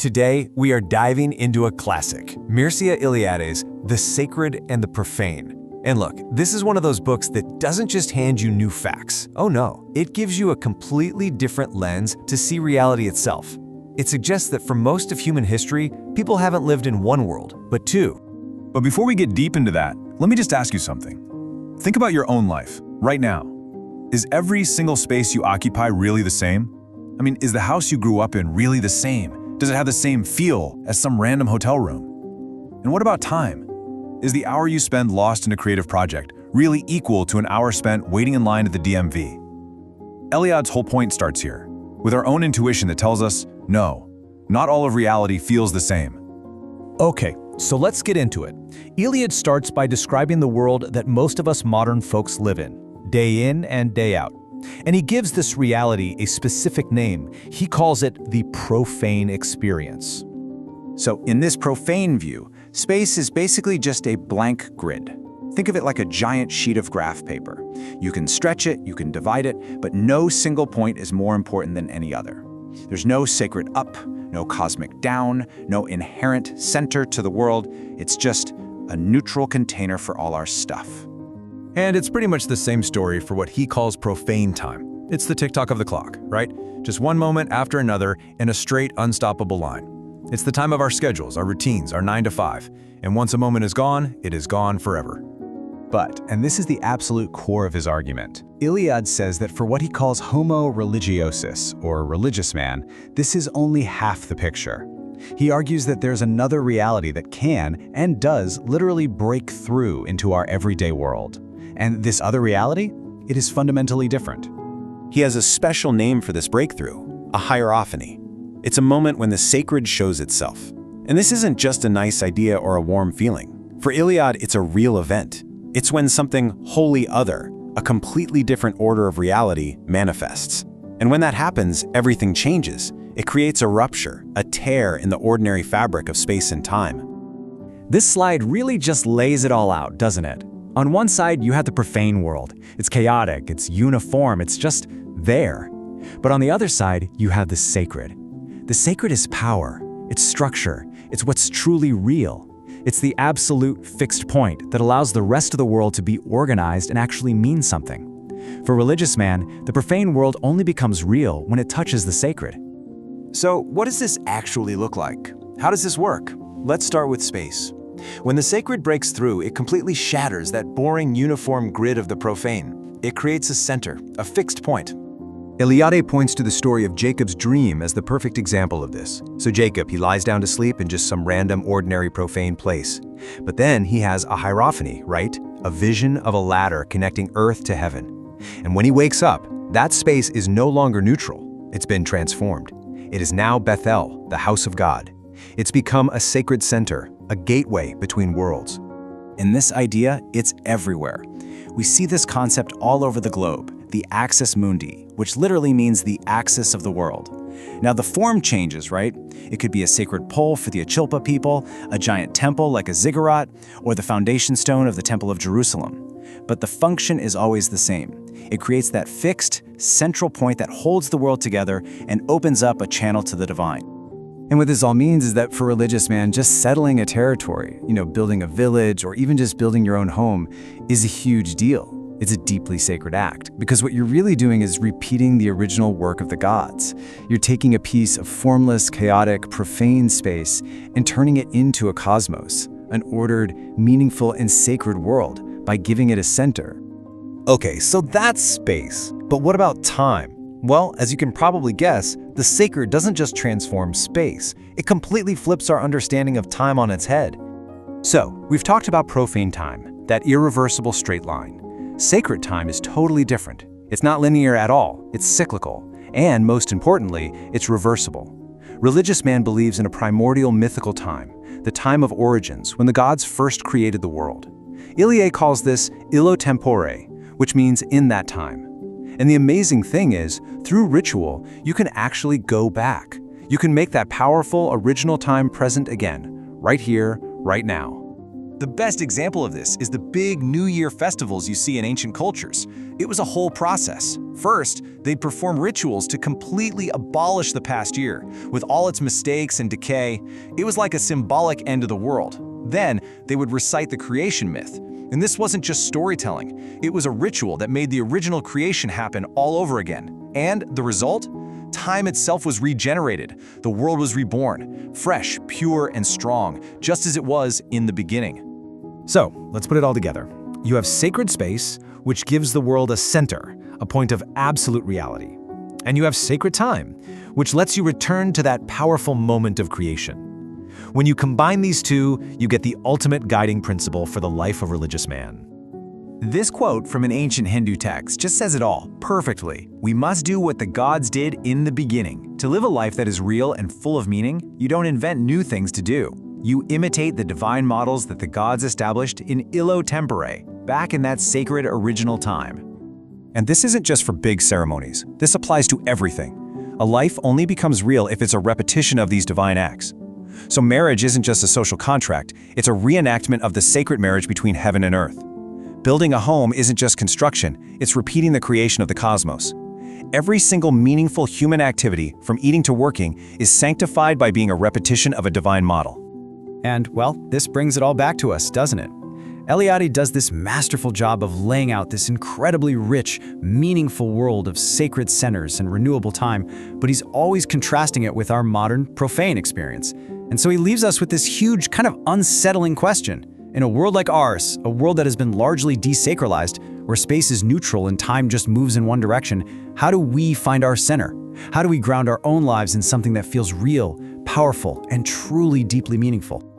Today, we are diving into a classic, Mircea Eliade's The Sacred and the Profane. And look, this is one of those books that doesn't just hand you new facts. Oh no, it gives you a completely different lens to see reality itself. It suggests that for most of human history, people haven't lived in one world, but two. But before we get deep into that, let me just ask you something. Think about your own life, right now. Is every single space you occupy really the same? I mean, is the house you grew up in really the same? Does it have the same feel as some random hotel room? And what about time? Is the hour you spend lost in a creative project really equal to an hour spent waiting in line at the DMV? Eliade's whole point starts here, with our own intuition that tells us, no, not all of reality feels the same. Okay, so let's get into it. Eliade starts by describing the world that most of us modern folks live in and day out. And he gives this reality a specific name. He calls it the profane experience. So in this profane view, space is basically just a blank grid. Think of it like a giant sheet of graph paper. You can stretch it, you can divide it, but no single point is more important than any other. There's no sacred up, no cosmic down, no inherent center to the world. It's just a neutral container for all our stuff. And it's pretty much the same story for what he calls profane time. It's the tick-tock of the clock, right? Just one moment after another in a straight, unstoppable line. It's the time of our schedules, our routines, our 9 to 5. And once a moment is gone, it is gone forever. But, and this is the absolute core of his argument, Eliade says that for what he calls Homo Religiosus, or religious man, this is only half the picture. He argues that there's another reality that can, and does, literally break through into our everyday world. And this other reality? It is fundamentally different. He has a special name for this breakthrough, a hierophany. It's a moment when the sacred shows itself. And this isn't just a nice idea or a warm feeling. For Eliade, it's a real event. It's when something wholly other, a completely different order of reality, manifests. And when that happens, everything changes. It creates a rupture, a tear in the ordinary fabric of space and time. This slide really just lays it all out, doesn't it? On one side, you have the profane world. It's chaotic, it's uniform, it's just there. But on the other side, you have the sacred. The sacred is power, it's structure, it's what's truly real. It's the absolute fixed point that allows the rest of the world to be organized and actually mean something. For religious man, the profane world only becomes real when it touches the sacred. So what does this actually look like? How does this work? Let's start with space. When the sacred breaks through, it completely shatters that boring, uniform grid of the profane. It creates a center, a fixed point. Eliade points to the story of Jacob's dream as the perfect example of this. So Jacob, he lies down to sleep in just some random, ordinary, profane place. But then he has a hierophany, right? A vision of a ladder connecting earth to heaven. And when he wakes up, that space is no longer neutral. It's been transformed. It is now Bethel, the house of God. It's become a sacred center, a gateway between worlds. In this idea, it's everywhere. We see this concept all over the globe, the axis mundi, which literally means the axis of the world. Now the form changes, right? It could be a sacred pole for the Achilpa people, a giant temple like a ziggurat, or the foundation stone of the Temple of Jerusalem. But the function is always the same. It creates that fixed, central point that holds the world together and opens up a channel to the divine. And what this all means is that for religious man, just settling a territory, building a village or even just building your own home is a huge deal. It's a deeply sacred act because what you're really doing is repeating the original work of the gods. You're taking a piece of formless, chaotic, profane space and turning it into a cosmos, an ordered, meaningful, and sacred world by giving it a center. Okay, so that's space. But what about time? Well, as you can probably guess, the sacred doesn't just transform space. It completely flips our understanding of time on its head. So, we've talked about profane time, that irreversible straight line. Sacred time is totally different. It's not linear at all, it's cyclical, and most importantly, it's reversible. Religious man believes in a primordial mythical time, the time of origins, when the gods first created the world. Eliade calls this illo tempore, which means in that time. And the amazing thing is, through ritual, you can actually go back. You can make that powerful, original time present again, right here, right now. The best example of this is the big New Year festivals you see in ancient cultures. It was a whole process. First, they'd perform rituals to completely abolish the past year, with all its mistakes and decay. It was like a symbolic end of the world. Then, they would recite the creation myth. And this wasn't just storytelling. It was a ritual that made the original creation happen all over again. And the result? Time itself was regenerated. The world was reborn, fresh, pure, and strong, just as it was in the beginning. So, let's put it all together. You have sacred space, which gives the world a center, a point of absolute reality. And you have sacred time, which lets you return to that powerful moment of creation. When you combine these two, you get the ultimate guiding principle for the life of religious man. This quote from an ancient Hindu text just says it all, perfectly. We must do what the gods did in the beginning. To live a life that is real and full of meaning, you don't invent new things to do. You imitate the divine models that the gods established in illo tempore, back in that sacred original time. And this isn't just for big ceremonies. This applies to everything. A life only becomes real if it's a repetition of these divine acts. So marriage isn't just a social contract, it's a reenactment of the sacred marriage between heaven and earth. Building a home isn't just construction, it's repeating the creation of the cosmos. Every single meaningful human activity, from eating to working, is sanctified by being a repetition of a divine model. And, well, this brings it all back to us, doesn't it? Eliade does this masterful job of laying out this incredibly rich, meaningful world of sacred centers and renewable time, but he's always contrasting it with our modern, profane experience. And so he leaves us with this huge, kind of unsettling question. In a world like ours, a world that has been largely desacralized, where space is neutral and time just moves in one direction, how do we find our center? How do we ground our own lives in something that feels real, powerful, and truly deeply meaningful?